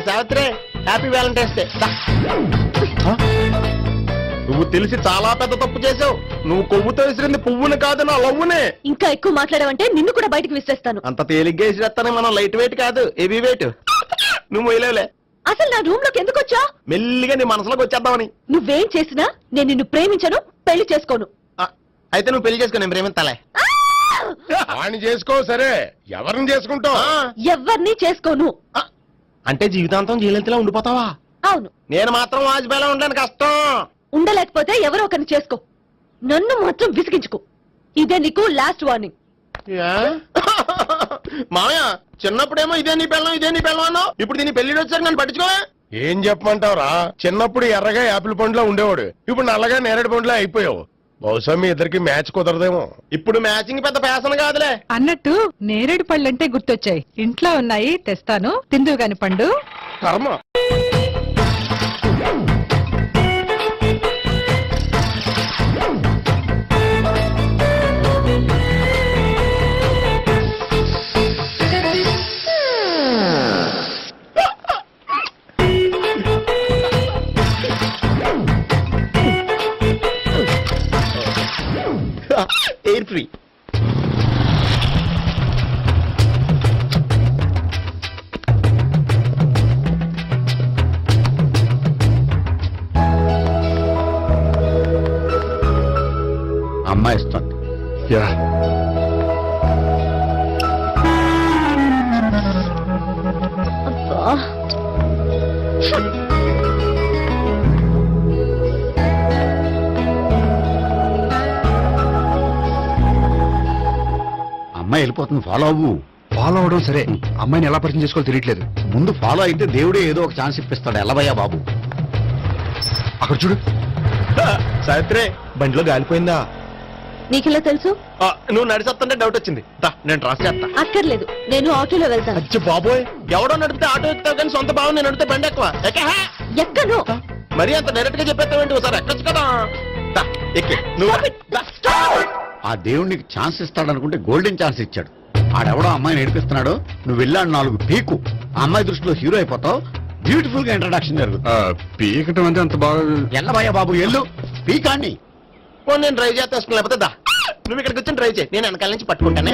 Savitri happy Valentine's day. నువ్వు తెలిసి చాలా పెద్ద తప్పు చేసావు. నువ్వు కొవ్వుతో విసిరింది పువ్వుని కాదు, నా లవ్వునే. ఇంకా ఎక్కువ మాట్లాడావంటే నిన్ను కూడా బయటకు విసిరేస్తాను. అంత తేలిగ్గా విసిరేస్తానే, మనం లైట్ వెయిట్ కాదు, హెవీ వెయిట్. నువ్వు మొయ్యలేవులే. అసలు నా రూమ్ లోకి ఎందుకు వచ్చా? మెల్లిగా నీ మనసులోకి వచ్చేద్దామని. నువ్వేం చేసినా నేను నిన్ను ప్రేమించను, పెళ్లి చేసుకోను. అయితే నువ్వు పెళ్లి చేసుకో, నేను ప్రేమిస్తాలే. వాణ్ణి చేసుకో. సరే, ఎవరిని చేసుకుంటావు? ఎవరిని చేసుకోను. అంటే జీవితాంతం జీలంతిలా ఉండిపోతావా? అవును. నేను మాత్రం వాజ్పేయిలా ఉండడానికి కష్టం. ఉండలేకపోతే ఎవరో ఒకరిని చేసుకో, నన్ను మాత్రం విసిగించుకో. ఇదే నీకు లాస్ట్ వార్నింగ్. మామయ్య, చిన్నప్పుడేమో ఇదే నీ పెళ్ళం అన్నావు, ఇప్పుడు దీని పెళ్లి వచ్చాక నన్ను పట్టించుకో. ఏం చెప్పమంటావురా? చిన్నప్పుడు ఎర్రగా యాపిల్ పండులో ఉండేవాడు, ఇప్పుడు నల్లగా నేరేడు పండులో అయిపోయావు. బహుశా మీ ఇద్దరికి మ్యాచ్ కుదరదేమో. ఇప్పుడు మ్యాచింగ్ పెద్ద ఫ్యాషన్ కాదులే. అన్నట్టు నేరేడు పళ్ళంటే గుర్తొచ్చాయి. ఇంట్లో ఉన్నాయి, తెస్తాను, తిందువు గాని పండు. కర్మ. Air free. అమ్మాయి ఇస్తుంది. అమ్మాయి వెళ్ళిపోతుంది, ఫాలో అవ్వు. ఫాలో అవడం సరే, అమ్మాయిని ఎలా పరిచయం చేసుకోవాలో తెలియట్లేదు. ముందు ఫాలో అయితే దేవుడే ఏదో ఒక ఛాన్స్ ఇప్పిస్తాడు. ఎలవయ్యా బాబు. అక్కడ చూడు. సావిత్రి, బండిలో గాలిపోయిందా? నీకెలా తెలుసు? నువ్వు నడిచేస్తుంటే డౌట్ వచ్చింది. నేను ట్రాస్ చేస్తా. అక్కర్లేదు, నేను ఆటోలో వెళ్తాను. అచ్చి బాబోయ్, ఎవడో నడిపితే ఆటో ఎక్కుతావు కానీ సొంత భావం నేను నడిపితే బండి ఎక్కువ. ఎక్కను. మరి అంత డైరెక్ట్ గా చెప్పేస్తావేంటి? ఒకసారి ఎక్కొచ్చు కదా. ఎక్కే నువ్వు. ఆ దేవుడికి ఛాన్స్ ఇస్తాడనుకుంటే గోల్డెన్ ఛాన్స్ ఇచ్చాడు. ఆడెవడో అమ్మాయిని ఏడిపిస్తున్నాడు, నువ్వు వెళ్ళాడు 4 పీకు. ఆ అమ్మాయి దృష్టిలో హీరో అయిపోతావు. బ్యూటిఫుల్ గా ఇంట్రడక్షన్ జరుగుతుంది. పీకటం అంటే అంత బాగా. ఎల్లబయ్యా బాబు, ఎల్లు పీకాన్ని. నేను డ్రైవ్ చేస్తాను, లేకపోతే దా నువ్వు ఇక్కడికి వచ్చి డ్రైవ్ చేయి, నేను వెనకాల నుంచి పట్టుకుంటానే.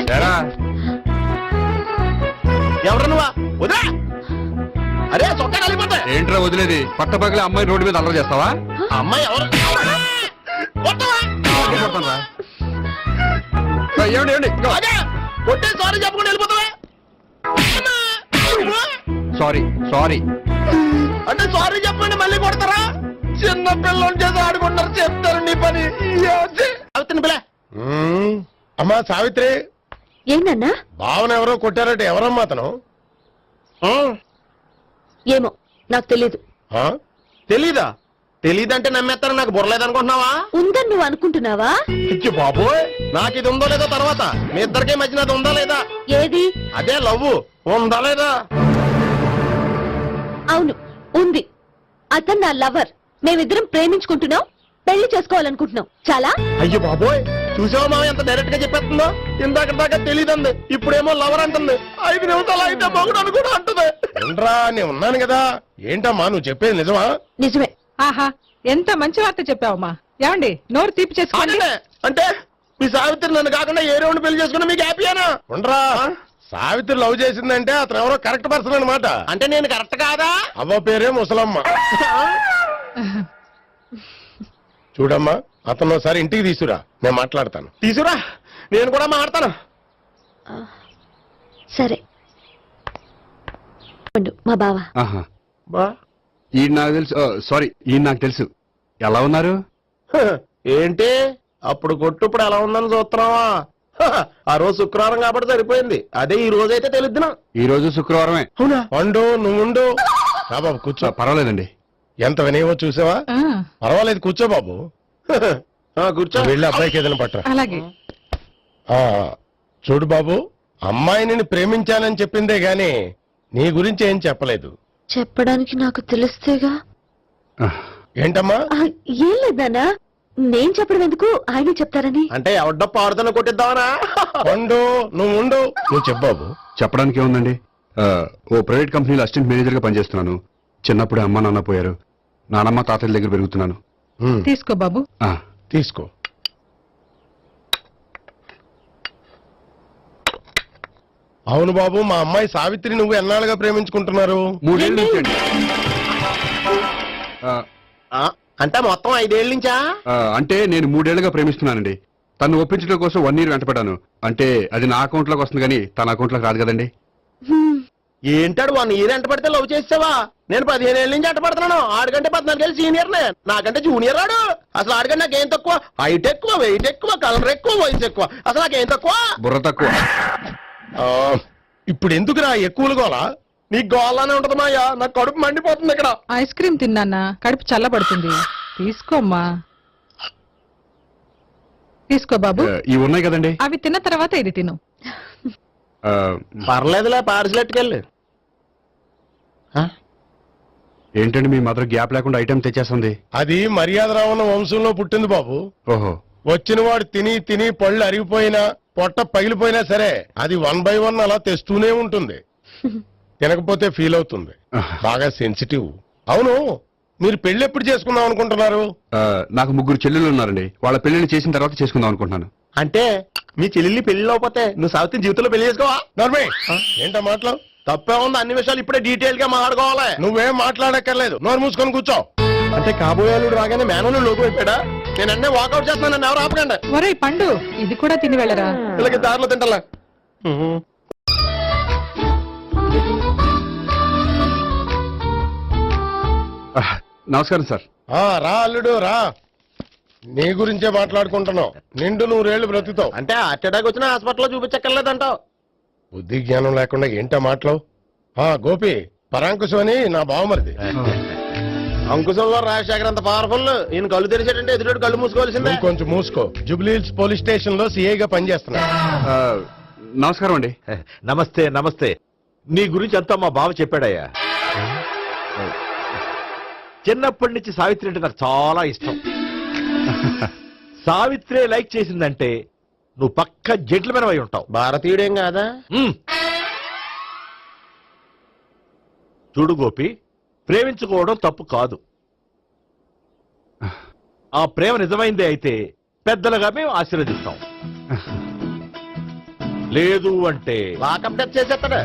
ఎవరు నువ్వా? వదా. అరే చొక్కా కలిపోతా. ఏంట్రా వదిలేది? పట్టపగలే అమ్మాయి రోడ్డు మీద అల్లరి చేస్తావా? అమ్మాయి ఎవరు? కొట్టే సారీ చెప్పకుండా వెళ్ళిపోతావా? సారీ సారీ అంటే సారీ చెప్పండి మళ్ళీ కొడతారా? చిన్న పిల్లలు చేసి ఆడుకుంటారు, చెప్తారు నీ పని. అవుతుంది పిల్ల. అమ్మా సావిత్రి, ఏందన్నా? భావన ఎవరో కొట్టారంటే ఎవరమ్మా అతను? ఏమో నాకు తెలీదు. తెలీదా? తెలీదంటే నమ్మేస్తారని నాకు బుర్రలేదనుకుంటున్నావా? ఉందని నువ్వు అనుకుంటున్నావా? ఇచ్చి బాబోయ్, నాకు ఇది ఉందో లేదో తర్వాత. మీ ఇద్దరికే మధ్యన అది ఉందా లేదా? ఏది? అదే లవ్ ఉందా లేదా? అవును, ఉంది. అతను నా లవర్. మేమిద్దరం ప్రేమించుకుంటున్నాం, పెళ్లి చేసుకోవాలనుకుంటున్నాం. చాలా. అయ్యో బాబోయ్, చూసావా మామ ఎంత డైరెక్ట్ గా చెప్పేస్తుందో? ఇందాక దాకా తెలీదండి, ఇప్పుడేమో లవర్ అంటుంది. 5 నిమిషాలు అయితే మగుడు అని కూడా అంటుంది. ఏంట్రా, నేను ఉన్నాను కదా. ఏంటమ్మా నువ్వు చెప్పేది నిజమా? నిజమే. ఆహా, ఎంత మంచి వార్త చెప్పావమ్మా. ఏమండి, నోరు తీపి చేసుకోండి. అంటే మీ సావిత్రి నన్ను కాకుండా ఏ రౌండ్ పెళ్లి చేసుకున్నా మీకు హ్యాపీయేనా? ఉండరా, సావిత్రి లవ్ చేసిందంటే అతను ఎవరో కరెక్ట్ పర్సన్ అనమాట. అంటే నేను కరెక్ట్ కాదా? అవ్వ పేరే ముసలమ్మ. చూడమ్మా, అతను ఒకసారి ఇంటికి తీసుకురా, నేను మాట్లాడతాను. తీసురా, నేను కూడా మాట్లాడతాను. సరే. మా బావ. ఈ నాకు తెలుసు. సారీ, ఈ నాకు తెలుసు. ఎలా ఉన్నారు? ఏంటి అప్పుడు కొట్టు ఇప్పుడు ఎలా ఉందని చూస్తున్నావా? ఆ రోజు శుక్రవారం కాబట్టి సరిపోయింది. అదే ఈ రోజు అయితే తెలుద్దునా. ఈ రోజు శుక్రవారమే. అవునా? పండు నువ్వుండు. బాబు కూర్చో. పర్వాలేదండి. ఎంత వినయమో చూసావా? పర్వాలేదు, కూర్చో బాబు. కూర్చో. వెళ్ళి అబ్బాయికి ఏదైనా పట్టరా. అలాగే. చూడు బాబు, అమ్మాయి నిన్ను ప్రేమించానని చెప్పిందే గాని నీ గురించి ఏం చెప్పలేదు. చెప్పడానికి నాకు తెలిస్తేగా. ఏంటమ్మా? ఏం లేదన్నా, నేను చెప్పడం ఎందుకు, ఆయన చెప్తారని. అంటే ఎవడ్డో పాడుతున్న కొట్టిద్దామనా? పండు నువ్వు ఉండు. నువ్వు చెప్పు బాబు. చెప్పడానికి ఏముందండి, ఓ ప్రైవేట్ కంపెనీలో అసిస్టెంట్ మేనేజర్ గా పనిచేస్తున్నాను. చిన్నప్పుడే అమ్మ నాన్న పోయారు. నానమ్మ తాతయ్య దగ్గర పెరుగుతున్నాను. తీసుకో బాబు. ఆ, తీసుకో. అవును బాబు, మా అమ్మాయి సావిత్రి నువ్వు ఎన్నాళ్ళుగా ప్రేమించుకుంటున్నారు? 3 ఏళ్ళ నుంచి అండి. అంటే మొత్తం 5 ఏళ్ళ నుంచా? అంటే నేను 3 ఏళ్లుగా ప్రేమిస్తున్నానండి. తను ఒప్పించడం కోసం 1 year వెంటపడ్డాను. అంటే అది నా అకౌంట్ లోకి వస్తుంది కానీ తన అకౌంట్ లోకి రాదు కదండి. ఏంటాడు 1 year ఎంట పడితే లవ్ చేసావా? నేను 15 ఏళ్ళ నుంచి ఎంట పడుతున్నాను. ఆడికంటే 14 ఏళ్ళు సీనియర్ నే, నాకంటే జూనియర్ ఆడు. అసలు ఆడికంటే నాకేం తక్కువ? హైట్ ఎక్కువ, వెయిట్ ఎక్కువ, కలర్ ఎక్కువ, వయసు ఎక్కువ. అసలు నాకేం తక్కువ? బుర్ర తక్కువ. ఇప్పుడు ఎందుకురా ఎక్కువలు గోలా? నీకు గోళ్ళనే ఉంటది మాయా, నాకు కడుపు మండిపోతుంది ఇక్కడ. ఐస్ క్రీమ్ తిన్నానా, కడుపు చల్లబడుతుంది. తీసుకోమ్మా. తీసుకో బాబు. ఇవి ఉన్నాయి కదండి. అవి తిన్న తర్వాత ఇది తిను. ఆ, పర్లేదులే, పార్సిల్ ఎట్టుకెళ్ళి. ఏంటండి మీ మదర్ గ్యాప్ లేకుండా ఐటెం తెచ్చేస్తుంది? అది మర్యాద రావణ వంశంలో పుట్టింది బాబు. ఓహో. వచ్చిన వాడు తిని తిని పళ్ళు అరిగిపోయినా పొట్ట పగిలిపోయినా సరే అది 1 by 1 అలా తెస్తూనే ఉంటుంది. తినకపోతే ఫీల్ అవుతుంది. బాగా సెన్సిటివ్. అవును, మీరు పెళ్లి ఎప్పుడు చేసుకుందాం అనుకుంటున్నారు? నాకు 3 చెల్లెళ్ళు ఉన్నారండి. వాళ్ళ పెళ్లిని చేసిన తర్వాత చేసుకుందాం అనుకుంటున్నాను. అంటే మీ చెల్లెల్ని పెళ్లి లేకపోతే నువ్వు సావిత్రి జీవితంలో పెళ్లి చేసుకోవా? నర్మే, ఏంటా మాటలు? తప్పే ఉంది, అన్ని విషయాలు ఇప్పుడే డీటెయిల్ గా మాట్లాడుకోవాలి. నువ్వేం మాట్లాడక్కర్లేదు, నోరు మూసుకొని కూర్చో. అంటే కాబోయేలుడు రాగానే మేనలు లోకి అయిపోయాడా? నేను అన్నీ వాకౌట్ చేస్తున్నాను, నన్ను ఎవరు ఆపకండి. ఒరేయ్ పండు, ఇది కూడా తిని వెళ్ళరా. ఇలాగే దారిలో తింటలా. నమస్కారం సార్. రా అల్లుడు రా. నీ గురించే మాట్లాడుకుంటున్నావు. నిండు 100 ఏళ్ళు బ్రతుకుతావు. అంటే హార్ట్ అటాక్ వచ్చిన హాస్పిటల్లో చూపించక్కర్లేదంటావు. బుద్ధి జ్ఞానం లేకుండా ఏంటా మాటలు? గోపి, పరాంకుశం అని నా బావమరిది. అంకుశంలో రాజశేఖర్ అంత పవర్ఫుల్. ఈయన కళ్ళు తెరిచాడంటే ఎదురు కళ్ళు మూసుకోవాల్సిందే. నువ్వు కొంచెం మూసుకో. జూబ్లీహిల్స్ పోలీస్ స్టేషన్ లో సిఐగా పనిచేస్తున్నా. నమస్కారం అండి. నమస్తే నమస్తే. నీ గురించి అంతా మా బావ చెప్పాడయ్యా. చిన్నప్పటి నుంచి సావిత్రి అంటే నాకు చాలా ఇష్టం. సావిత్రే లైక్ చేసిందంటే నువ్వు పక్క జెంట్లమెన్ అయి ఉంటావు. భారతీయుడేం కాదా? చూడు గోపి, ప్రేమించుకోవడం తప్పు కాదు. ఆ ప్రేమ నిజమైందే అయితే పెద్దలుగా మేము ఆశీర్వదిస్తాం. లేదు అంటే లాకప్ డెత్ చేసేస్తాడు.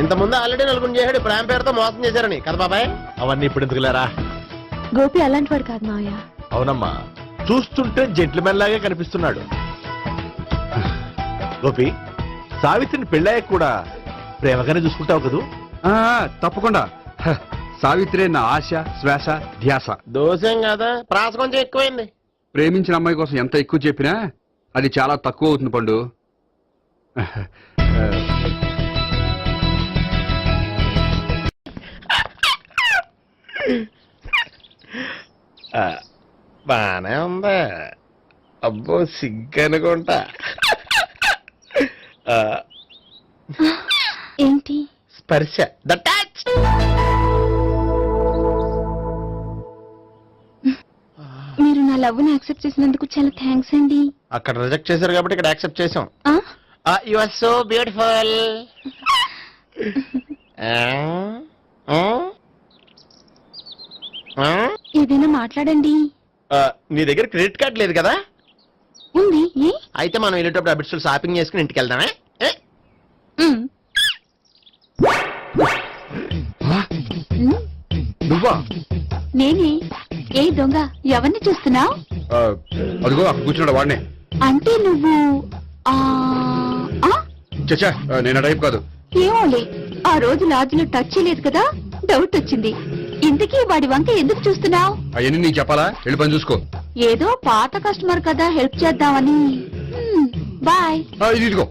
ఇంతకుముందు ఆల్రెడీ 4 చేశాడు ప్రేమ పేరుతో మోసం చేశారని కదా బాబాయ్. అవన్నీ ఇప్పుడు ఎందుకులేరా? గోపి అలాంటి వాడు కాదు మావయ్య. అవునమ్మా, చూస్తుంటే జెంట్లమెన్ లాగే కనిపిస్తున్నాడు. గోపి, సావిత్రిని పెళ్ళాక కూడా ప్రేమగానే చూసుకుంటావు కదూ? తప్పకుండా. సావిత్రే నా ఆశ, శ్వాస, ధ్యాస. దోషం కాదా? ప్రాస కొంచెం ఎక్కువైంది. ప్రేమించిన అమ్మాయి కోసం ఎంత ఎక్కువ చెప్పినా అది చాలా తక్కువ అవుతుంది పండు. బానే ఉందా? అబ్బో సిగ్గనుకుంటా. ఏంటి? స్పర్శ, ద టచ్. మీరు నా లవ్ ని యాక్సెప్ట్ చేసినందుకు చాలా థ్యాంక్స్ అండి. అక్కడ రిజెక్ట్ చేశారు కాబట్టి ఇక్కడ యాక్సెప్ట్ చేసాం. ఆ? You are so beautiful. ఏదైనా మాట్లాడండి. నీ దగ్గర క్రెడిట్ కార్డ్ లేదు కదా? ఉంది. ఏ? అయితే మనం వెళ్ళేటప్పుడు అబిట్స్ షాపింగ్ చేసుకుని ఇంటికి వెళ్దామే. ఉమ్. నువ్వా? నేనే. ఏ దొంగ, ఎవరిని చూస్తున్నావు? అదిగో అక్కడ కూర్చున్నాడు వాడినే. అంటే నువ్వు ఆ ఆ? చచ్చా, నేను టైప్ కాదు. ఏమోలే, ఆ రోజు లాడ్జిలో టచ్ చేయలేదు కదా, డౌట్ వచ్చింది. ఇంతకీ వాడి వంక ఎందుకు చూస్తున్నావు? అవన్నీ నీకు చెప్పాలా? వెళ్ళి పని చూసుకో. ఏదో పాత కస్టమర్ కదా, హెల్ప్ చేద్దామని. బాయ్. ఇదిగో,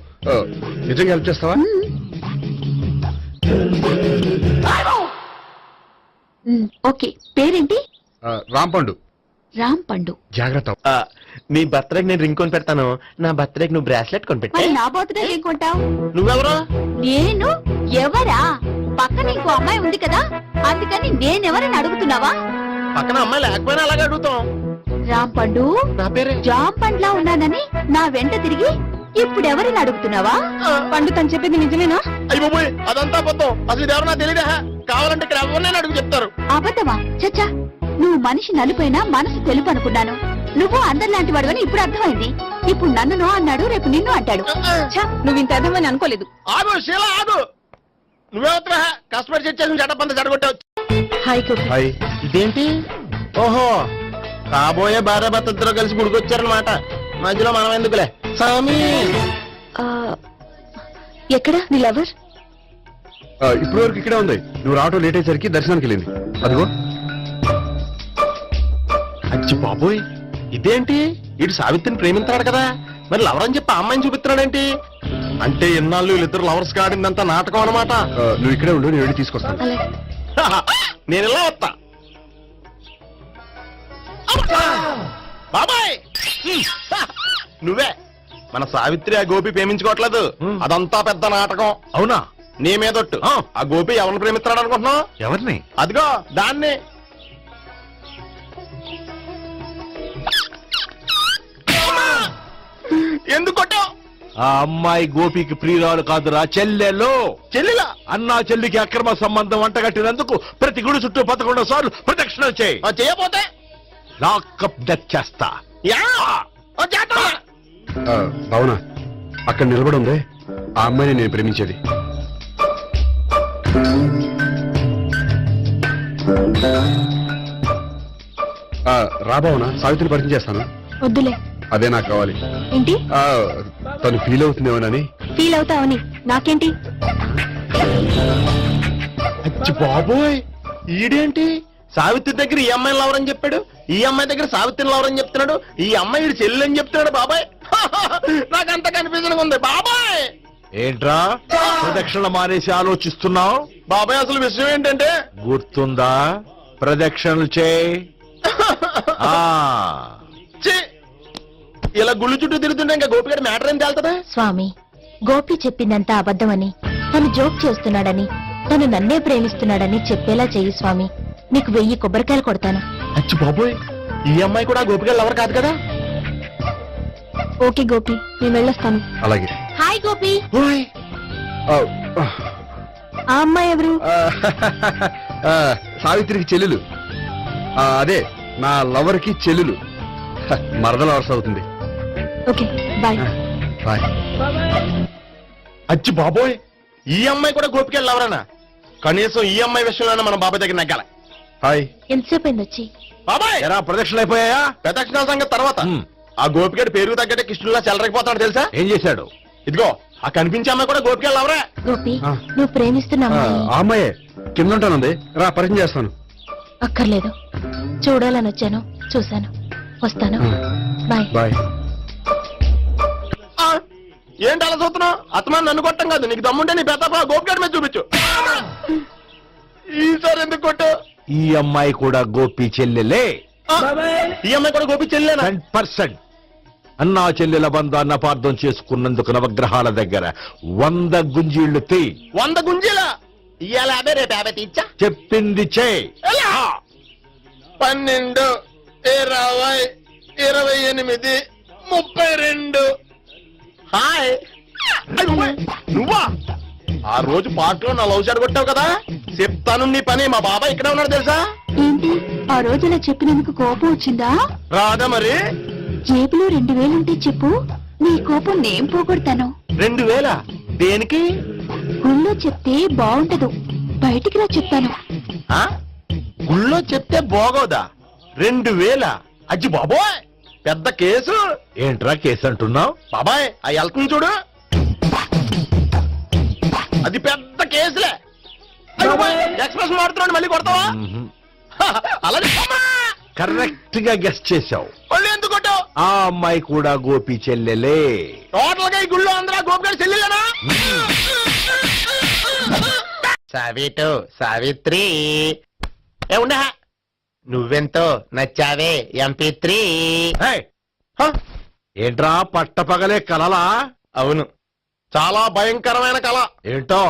నిజంగా హెల్ప్ చేస్తావా? ఓకే. పేరేంటి? రాంపండు. రామ్ పండు. జాగ్రత్త. నీ బర్త్డేకి నేను రింగ్ కొని పెడతాను. నా బర్త్డేకి నువ్వు బ్రాస్లెట్ కొని పెట్టే. మరి నా బర్త్డే ఏం కొంటావు? నువ్వెవరు? నేను ఎవరా? పక్కన ఇంకో అమ్మాయి ఉంది కదా, అందుకని నేనెవరని అడుగుతున్నావా? పక్కన అమ్మాయి లేకపోయినా అలాగే అడుగుతాం. రామ్ పండు, నా పేరే. జామ్ పండ్లా ఉన్నానని నా వెంట తిరిగి ఇప్పుడు ఎవరిని అడుగుతున్నావా పండు తను చెప్పింది నిజమేనా? అయ్యి బాబోయ్ అదంతా అబద్ధం. అసలు ఇది ఎవరన్నా తెలియదా? కావాలంటే ఇక్కడ ఎవరినైనా అడుగు చెప్తారు. అబద్ధమా? చచ్చా, నువ్వు మనిషి నలుపైనా మనసు తెలుపు అనుకున్నాను. నువ్వు అందరిలాంటి వాడువని ఇప్పుడు అర్థమైంది. ఇప్పుడు నన్ను నో అన్నాడు, రేపు నిన్ను అంటాడు. నువ్వు ఇంత అర్థమని అనుకోలేదు. ఆగు శీల ఆగు. నువ్వేవత్తరా కస్టమర్ సెట్ చేసి జడపంత జడగొట్టావు. హాయ్ గోపి. హాయ్. ఇదేంటి? ఓహో కాబోయే భార్య భర్త ఇద్దరు కలిసి గుడికొచ్చారనమాట. మధ్యలో మనం ఎందుకులే సామి. ఎక్కడ నీ లవర్? ఇప్పటి వరకు ఇక్కడే ఉంది. నువ్వు రావటం లేట్ అయ్యేసరికి దర్శనానికి వెళ్ళింది. అదిగో. అచ్చి బాబోయ్ ఇదేంటి? ఇటు సావిత్రిని ప్రేమించాడు కదా, మరి లవర్ అని చెప్పి ఆ అమ్మాయిని చూపిస్తున్నాడేంటి? అంటే ఎన్నాళ్ళు వీళ్ళిద్దరు లవర్స్ కాడిందంతా నాటకం అనమాట. నువ్వు ఇక్కడే ఉండు, నేను వెళ్ళి తీసుకొస్తాను. అలాగే. నేను ఇలా వస్తా. బాబాయ్ నువ్వే మన సావిత్రి ఆ గోపి ప్రేమించుకోవట్లేదు. అదంతా పెద్ద నాటకం. అవునా? నీ మీదొట్టు. ఆ గోపి ఎవరిని ప్రేమిస్తున్నాడు అనుకుంటున్నావు? ఎవరిని? అదిగో దాన్ని. ఎందుకు కొట్టావు? ఆ అమ్మాయి గోపికి ప్రియురాలు కాదురా, చెల్లెలు. చెల్లిలా? అన్నా చెల్లికి అక్రమ సంబంధం వంటగట్టినందుకు ప్రతి గుడి చుట్టూ 11 సార్లు ప్రదక్షిణలు చేయి. చేయపోతే లాకప్ డెత్ చేస్తా. యా! ఓ చేద్దాం. అవునా? అక్కడ నిలబడి ఉంది ఆ అమ్మాయిని నేను ప్రేమించేది. రాబావునా? సావిత్రిని పరిచయం చేస్తాను. వద్దులే. అదే నాకు కావాలి. ఏంటి? తను ఫీల్ అవుతుందేమోనని. ఫీల్ అవుతావని నాకేంటి? అచ్చి బాబోయ్ ఈడేంటి సావిత్రి దగ్గర ఈ అమ్మాయిని లవర్ అని చెప్పాడు, ఈ అమ్మాయి దగ్గర సావిత్రిని లవర్ అని చెప్తున్నాడు, ఈ అమ్మాయి ఈడు చెల్లి అని చెప్తున్నాడు. బాబాయ్ నాకంత కన్ఫ్యూజన్ ఉంది బాబాయ్. ఏంట్రా ప్రదక్షిణ మానేసి ఆలోచిస్తున్నావు? బాబాయ్ అసలు విషయం ఏంటంటే గుర్తుందా? ప్రదక్షిణలు చేయి. ఆ ఛీ! ఇలా గుళ్ళు చుట్టూ తిరుగుతుంటే ఇంకా గోపిగడ మ్యాటర్ ఏం తేలుతుందా? స్వామి, గోపి చెప్పిందంతా అబద్ధమని, తను జోక్ చేస్తున్నాడని, తను నన్నే ప్రేమిస్తున్నాడని చెప్పేలా చెయ్యి స్వామి. నీకు 1000 కొబ్బరికాయలు కొడతాను. అచ్చి బాబోయ్ ఈ అమ్మాయి కూడా గోపిగడ లవర్ కాదు కదా? ఓకే గోపి, నేను వెళ్ళొస్తాను. అలాగే. హాయ్ గోపి. ఓయ్ ఆ అమ్మాయి ఎవరు? సావిత్రికి చెల్లెలు. అదే నా లవర్ కి చెల్లెలు. మరద లవర్స్ అవుతుంది. Okay bye. బాయ్. అచ్చి బాబోయ్ ఈ అమ్మాయి కూడా గోపిగడ లవరేనా? కనీసం ఈ అమ్మాయి విషయంలోనే మన బాబాయ్ దగ్గర నగ్గాల. హాయ్. ఎంతసేపు అయింది వచ్చి? బాబాయ్ ఎరా ప్రదక్షిణలు అయిపోయాయా? ప్రదక్షిణాల సంగతి తర్వాత. ఆ గోపిగడ పేరు తగ్గట్టే కృష్ణులా చెలరకపోతాడు తెలుసా? ఏం చేశాడు? ఇదిగో ఆ కనిపించే అమ్మాయి కూడా గోపిగడ లవరే. గోపి, నువ్వు ప్రేమిస్తున్న అమ్మాయి ఆ అమ్మాయే కింద ఉంటానుంది. రా పరిచయం చేస్తాను. అక్కర్లేదు, చూడాలని వచ్చాను, చూశాను, వస్తాను. బాయ్. బాయ్. ఏంటి అలా చూస్తున్నావు? అత్తమాని నన్ను కొట్టం కాదు, నీకు దమ్ముంటే నీ పెద్ద గోపిగడ మీద చూపించు. ఈసారి ఎందుకు కొట్టు? ఈ అమ్మాయి కూడా గోపి చెల్లెలే. ఈ అమ్మాయి కూడా గోపి చెల్లేనా? 100%. అన్నా చెల్లెల బంధాన్ని అపార్థం చేసుకున్నందుకు నవగ్రహాల దగ్గర 100 గుంజీళ్లు తీ. 100 గుంజీలా? ఇవాళ 50 రేపు 50 తీచ్చా. చెప్పింది చే. 12, 20, 28, 32. హాయ్. నువ్వా? ఆ రోజు పార్టీలో నా లవ్ షాట్ కొట్టావు కదా, చెప్తాను నీ పని. మా బాబాయ్ ఇక్కడే ఉన్నాడు తెలుసా? ఏంటి ఆ రోజు ఇలా చెప్పినందుకు కోపం వచ్చిందా? రాదా మరి? జేబులో 2000 ఉంటే చెప్పు, నీ కోపం నేను పోగొడతాను. 2000 దేనికి? గుళ్ళో చెప్తే బాగుంటదు, బయటికి రా చెప్తాను. ఆ? గుళ్ళో చెప్తే బాగోదా? 2000? అజ్జి బాబోయ్ పెద్ద కేసు. ఏంట్రా కేసు అంటున్నావు? బాబాయ్ ఆ వెళ్తుంది చూడు, అది పెద్ద కేసులే. ఎక్స్ప్రెస్ మారుతున్నాడు, మళ్ళీ కొడతావా? అలాగే కరెక్ట్ గా గెస్ట్ చేశావు. మళ్ళీ ఎందుకు కొట్టావు? ఆ అమ్మాయి కూడా గోపి చెల్లెలే. టోటల్ గా ఈ గుళ్ళో అందరూ గోపిగారు చెల్లెలేనా? సావిత్రి ఏముండా నువ్వెంతో నచ్చావే MP3. ఏయ్, ఏంట్రా పట్టపగలే కలలా? అవును, చాలా భయంకరమైన కళ. ఏంటో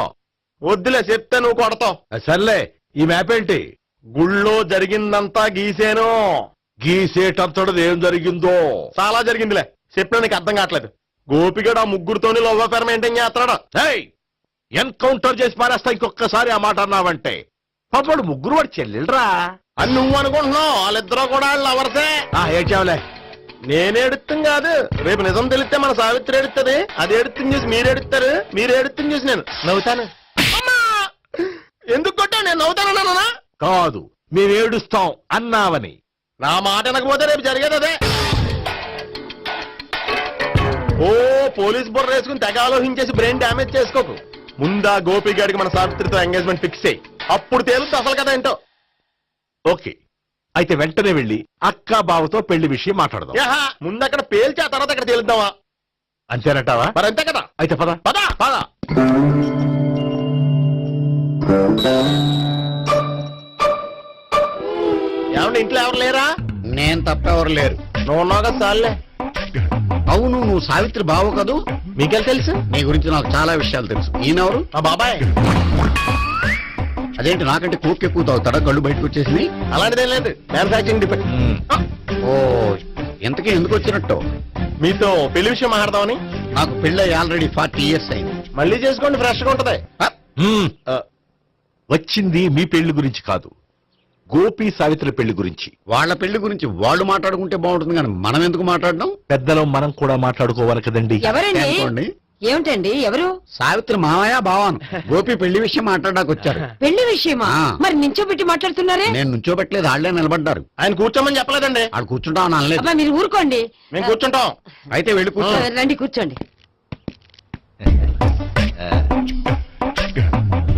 వద్దులే చెప్తే నువ్వు కొడతావు. సర్లే, ఈ మ్యాప్ ఏంటి? గుళ్ళో జరిగిందంతా గీసేను. గీసేటంతటది ఏం జరిగిందో? చాలా జరిగిందిలే, చెప్పినా నీకు అర్థం కావట్లేదు. గోపిగడు ఆ ముగ్గురుతోని లవ్ అఫేర్ మెయింటైన్ చేస్తున్నాడు. ఎన్కౌంటర్ చేసి పారేస్తా ఇంకొకసారి ఆ మాట అన్నావంటే. పాపడు ముగ్గురు వాడు చెల్లెలరా. అని నువ్వు అనుకుంటున్నావు, వాళ్ళిద్దరూ కూడా లవర్సే. ఏడ్చావులే. నేను ఎడుతుంది కాదు, రేపు నిజం తెలిస్తే మన సావిత్రి ఎడుతుంది. అది ఎడుతుంది చూసి మీరు ఎడుతారు, మీరు ఎడుతుంది చూసి నేను నవ్వుతాను. అమ్మా! ఎందుకు కొట్టావు? నేను నవ్వుతానన్నా? కాదు, మేము ఏడుస్తాం అన్నావని. నా మాట అనకపోతే రేపు జరిగేది అదే. ఓ పోలీస్ బుర్ర వేసుకుని తెగ ఆలోచించేసి బ్రెయిన్ డ్యామేజ్ చేసుకోకు. ముందా గోపి గారికి మన సావిత్రితో ఎంగేజ్మెంట్ ఫిక్స్ అయ్యి అప్పుడు తేలుతుంది అసలు కదా ఏంటో. ఓకే, అయితే వెంటనే వెళ్ళి అక్క బావతో పెళ్లి విషయం మాట్లాడదాం. యహా, ముందు అక్కడ పేల్చి ఆ తర్వాత అక్కడ తేలుద్దామా? అంతేనంటావా? మరి అంతే కదా. అయితే పద పద పద. ఏమంటే ఇంట్లో ఎవరు లేరా? నేను తప్పెవరు లేరు. నువ్వు ఉన్నావు కదా సార్లే. అవును, నువ్వు సావిత్రి బావు కదూ? మీకెళ్ళి తెలుసు? నీ గురించి నాకు చాలా విషయాలు తెలుసు. ఈయనెవరు? మా బాబాయ్. అదేంటి నాకంటే కోక్ ఎక్కువ తాగుతాడా? కళ్ళు బయటకు వచ్చేసి. అలాంటిదేం లేదు, మ్యానుఫాక్చరింగ్ డిఫెక్ట్. ఓ, ఇంతకీ ఎందుకు వచ్చినట్టు? మీతో పెళ్లి విషయం మాట్లాడదామని. నాకు పెళ్ళి ఆల్రెడీ 40 years అయింది. మళ్ళీ చేసుకోండి, ఫ్రెష్ గా ఉంటది. మ్మ్. వచ్చింది మీ పెళ్లి గురించి కాదు, గోపి సావిత్రి పెళ్లి గురించి. వాళ్ళ పెళ్లి గురించి వాళ్ళు మాట్లాడుకుంటే బాగుంటుంది, కానీ మనం ఎందుకు మాట్లాడడం? పెద్దలో మనం కూడా మాట్లాడుకోవాలి కదండి. ఎవరండి? అనుకోండి. ఏమిటండి? ఎవరు? సావిత్రి మామయ్య బావాను గోపి పెళ్లి విషయం మాట్లాడడానికి వచ్చారు. పెళ్లి విషయమా? ఆ. మరి నించోబెట్టి మాట్లాడుతున్నారే? నేను నుంచోబెట్టలేదు, వాళ్ళే నిలబడ్డారు. ఆయన కూర్చోమని చెప్పలేదండి. వాళ్ళు కూర్చుంటామని అనలేదు. అబ్బా, మీరు ఊరుకోండి. మేము కూర్చుంటాం. అయితే వెళ్ళి కూర్చో. రండి, కూర్చోండి.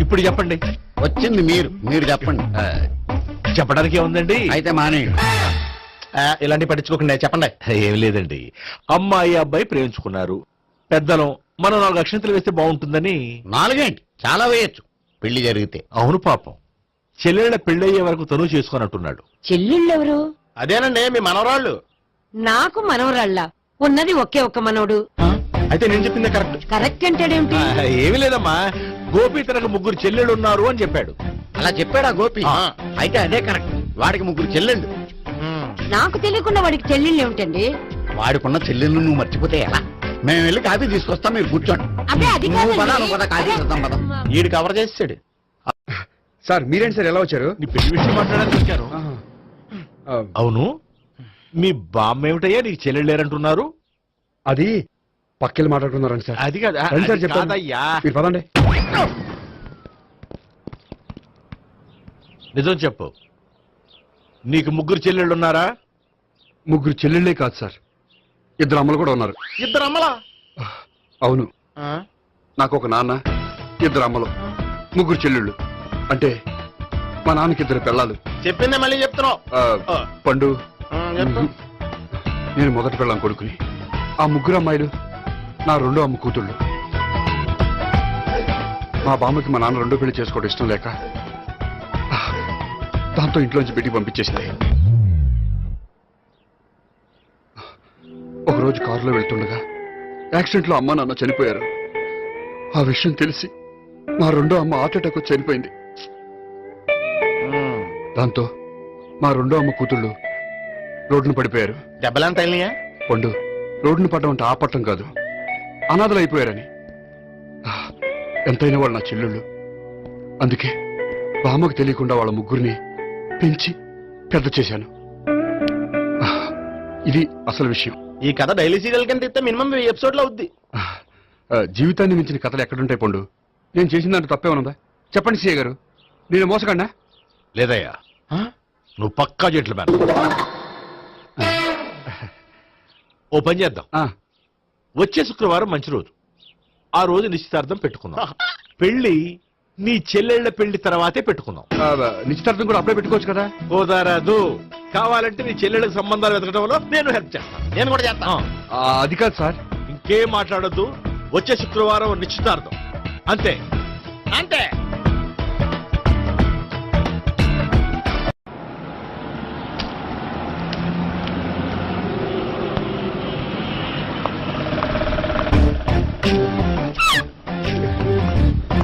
ఇప్పుడు చెప్పండి. వచ్చింది మీరు చెప్పండి. చెప్పడానికి ఏముందండి? అయితే మానేయండి. ఇలాంటి పట్టించుకోకుండా చెప్పండి. ఏం లేదండి, అమ్మాయి అబ్బాయి ప్రేమించుకున్నారు. పెద్దలం మనం 4 అక్షంతలు వేస్తే బాగుంటుందని. 4 ఏంటి, చాలా వేయచ్చు పెళ్లి జరిగితే. అవును పాపం, చెల్లెళ్ళ పెళ్ళయ్యే వరకు తను చేసుకున్నట్టున్నాడు. చెల్లెళ్ళెవరు? అదేనండి మీ మనవరాళ్ళు. నాకు మనవరాళ్ళ ఉన్నది ఒకే ఒక్క మనవడు. అయితే నేను చెప్పింది కరెక్ట్. కరెక్ట్ అంటాడేమిటి? ఏమి లేదమ్మా, గోపి తనకు 3 చెల్లెళ్ళు ఉన్నారు అని చెప్పాడు. అలా చెప్పాడా గోపి? ఆ. అయితే అదే కరెక్ట్. వాడికి 3 చెల్లెళ్ళు. నాకు తెలియకుండా వాడికి చెల్లెళ్ళు ఏమిటండి? వాడికున్న చెల్లెళ్ళు నువ్వు మర్చిపోతే ఎలా? మేము వెళ్ళి కాఫీ తీసుకొస్తాం, మీరు కూర్చోండి. అబ్బే, అది నువ్వు పద, కాదండి. నువ్వు పద, కాఫీ చేద్దాం పద. ఈడు కవర్ చేసాడు. సార్ మీరేంటి సార్ ఎలా వచ్చారు? నీ పెళ్లి విషయం మాట్లాడడానికి వచ్చాను. అవును, మీ బామ్మ ఏమిటయ్యా నీకు చెల్లెళ్ళు లేరంటున్నారు? అది పక్కెళ్ళి మాట్లాడుకున్నారండి సార్. అది కాదు, రండి సార్ అది చెప్తాను. కాదయ్యా. మీరు పదండి. నిజం చెప్పు, నీకు 3 చెల్లెళ్ళు ఉన్నారా? 3 చెల్లెళ్ళే కాదు సార్, 2 అమ్మలు కూడా ఉన్నారు. ఇద్దరు అమ్మలా? అవును, నాకు ఒక నాన్న, 2 అమ్మలు, 3 చెల్లెళ్ళు. అంటే మా నాన్నకి 2 పిల్లలు. చెప్పిందే మళ్ళీ చెప్తున్నావు. పండు, చెప్పు. నేను మొదటి పెళ్ళాం కొడుకుని. ఆ 3 అమ్మాయిలు నా 2వ అమ్మ కూతుళ్ళు. మా బామ్మకి మా నాన్న 2వ పెళ్లి చేసుకోవడం ఇష్టం లేక దాంతో ఇంట్లోంచి పెట్టి పంపించేసింది. ఒకరోజు కారులో వెళ్తుండగా యాక్సిడెంట్లో అమ్మ నాన్న చనిపోయారు. ఆ విషయం తెలిసి మా 2వ అమ్మ హార్ట్ అటాక్ వచ్చి చనిపోయింది. దాంతో మా 2వ అమ్మ కూతుళ్ళు రోడ్డును పడిపోయారు. దెబ్బలంత అయినాయా? పండు, రోడ్డును పడ్డం అంటే ఆపట్టం కాదు, అనాథలు అయిపోయారని. ఎంతైనా వాళ్ళు నా చెల్లెళ్ళు. అందుకే బామ్మకు తెలియకుండా వాళ్ళ 3 పెంచి పెద్ద చేశాను. ఇది అసలు విషయం. ఈ కథ డైలీ సీరియల్ కంటే ఇస్తే మినిమం ఎపిసోడ్ లో అవుద్ది. జీవితాన్ని మించిన కథలు ఎక్కడుంటాయి పండు? నేను చేసిన దాంట్లో తప్పేమనుందా? చెప్పండి సీఏ గారు, నేను మోసగండా? లేదయ్యా, నువ్వు పక్కా చెట్లు మేన. ఓ పని చేద్దాం, వచ్చే శుక్రవారం మంచి రోజు, ఆ రోజు నిశ్చితార్థం పెట్టుకుందాం. పెళ్లి నీ చెల్లెళ్ల పెళ్లి తర్వాతే పెట్టుకుందాం. నిశ్చితార్థం కూడా అప్పుడే పెట్టుకోవచ్చు కదా? కుదరదు, కావాలంటే నీ చెల్లెళ్ళకి సంబంధాలు వెతకడంలో నేను హెల్ప్ చేస్తాను. నేను కూడా చేస్తా. అది కాదు సార్. ఇంకేం మాట్లాడొద్దు, వచ్చే శుక్రవారం నిశ్చితార్థం, అంతే అంతే.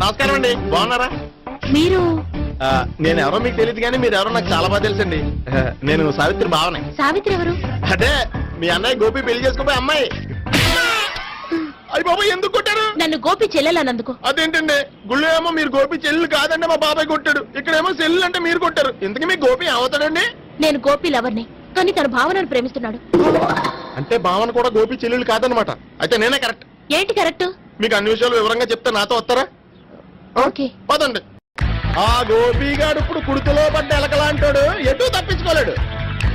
నమస్కారం అండి, బాగున్నారా? మీరు నేను ఎవరో మీకు తెలియదు కానీ మీరు ఎవరో నాకు చాలా బాగా తెలుసండి. నేను సావిత్రి భావనే. సావిత్రి ఎవరు? అదే మీ అన్నయ్య గోపి పెళ్లి చేసుకోపోయి అమ్మాయి. అయ్యి బాబాయ్ ఎందుకు కొట్టారు? నన్ను గోపి చెల్లెలన్నందుకు. అదేంటండి గుళ్ళు ఏమో మీరు గోపి చెల్లు కాదండి మా బాబాయ్ కొట్టాడు, ఇక్కడేమో చెల్లు అంటే మీరు కొట్టారు. ఇంతకీ మీ గోపి అవుతాడండి? నేను గోపి లవర్ని, కానీ తన భావనను ప్రేమిస్తున్నాడు. అంటే భావన కూడా గోపి చెల్లెలు కాదనమాట. అయితే నేనే కరెక్ట్. ఏంటి కరెక్ట్? మీకు అన్ని విషయాలు వివరంగా చెప్తే నాతో వస్తారా? ఓకే. పదండి. ఆ గోపిగాడు ఇప్పుడు కుడితిలో పడ్డ ఎలకలాంటాడు, ఎటు తప్పించుకోలేడు.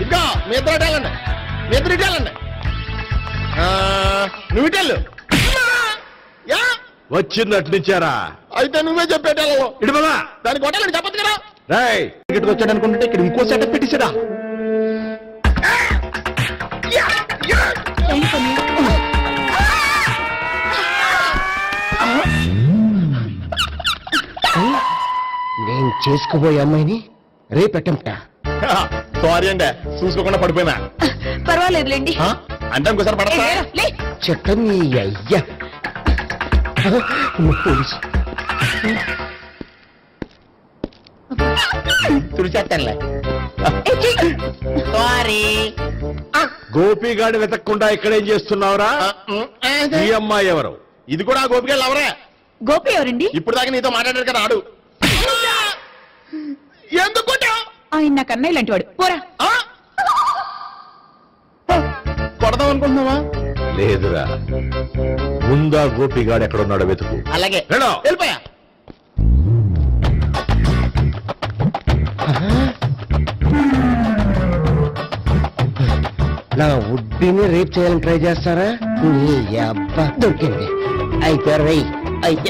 ఇంకా మీ ఇద్దరు ఇటేళ్ళండి, మీ ఇద్దరు ఇటేళ్ళండి. నువ్వు ఇటెళ్ళు. యా వచ్చింది అట్నిచ్చారా? అయితే నువ్వే చెప్పేటెళ్ళలో ఇటు బాబా. దానికి కొట్టాలని చెప్పదు కదా. రాయ్ ఇక్కడికి వచ్చాడు అనుకుంటే ఇక్కడ ఇంకో సెటప్ పెట్టించడా? నేను చేసుకోబోయే అమ్మాయిని రేపెట్టంట. సారీ అండి, చూసుకోకుండా పడిపోయినా. పర్వాలేదులేండి. అంటే ఇంకోసారి పడతా. చెట్ట నీ అయ్యా పోలీసు తుడిచేస్తానులే. గోపిగాడు వెతక్కుండా ఇక్కడేం చేస్తున్నావురా? ఈ అమ్మాయి ఎవరు? ఇది కూడా ఆ గోపిగాళ్ళు ఎవరే? గోపి ఎవరండి? ఇప్పుడు దాకా నీతో మాట్లాడారు కదా ఆడు. ఎందుకు కొట్టావ్? ఆయన నాకు అన్నయ్య లాంటి వాడు. పోరా. కొడదాం అనుకుంటున్నావా? లేదురా, ముందా గోపిగాడు ఎక్కడున్నాడో వెతుకు. అలాగే వెళ్ళు. వెళ్ళిపోయా. నా వుడ్డీని రేప్ చేయాలని ట్రై చేస్తారా? నీ అబ్బా దొరికింది. అయితే రై అయితే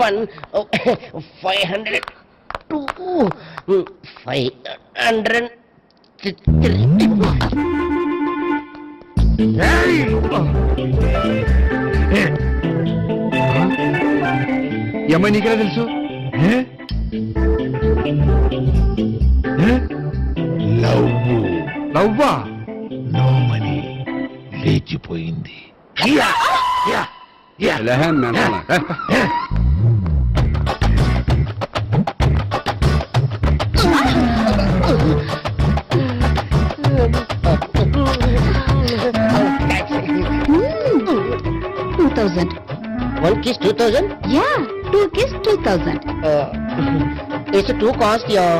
One, 500, 2, 500, 3. ఈ అమ్మాయి నీకెలా తెలుసు? నవ్వా? నోమని లేచిపోయింది. One kiss 2,000? Yeah, 2 kiss 2,000. It's a 2 cost, yeah.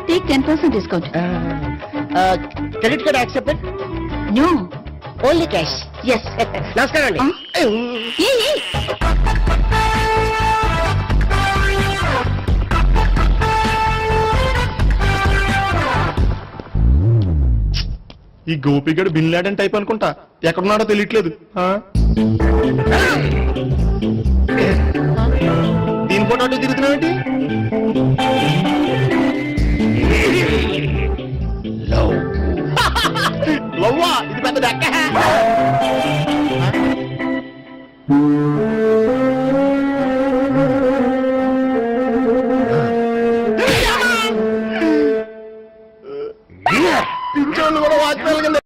Take 10% discount. Credit card accepted? No. Only cash. Yes. నమస్కారం అండి. Hey. ఈ గోపిగడు బిన్ లాడెన్ టైప్ అనుకుంటా, ఎక్కడున్నాడో తెలియట్లేదు. దీని ఫోటో అటు తిరుగుతున్నావేంటి? లవ్వా, ఇది పెద్ద డెక్క.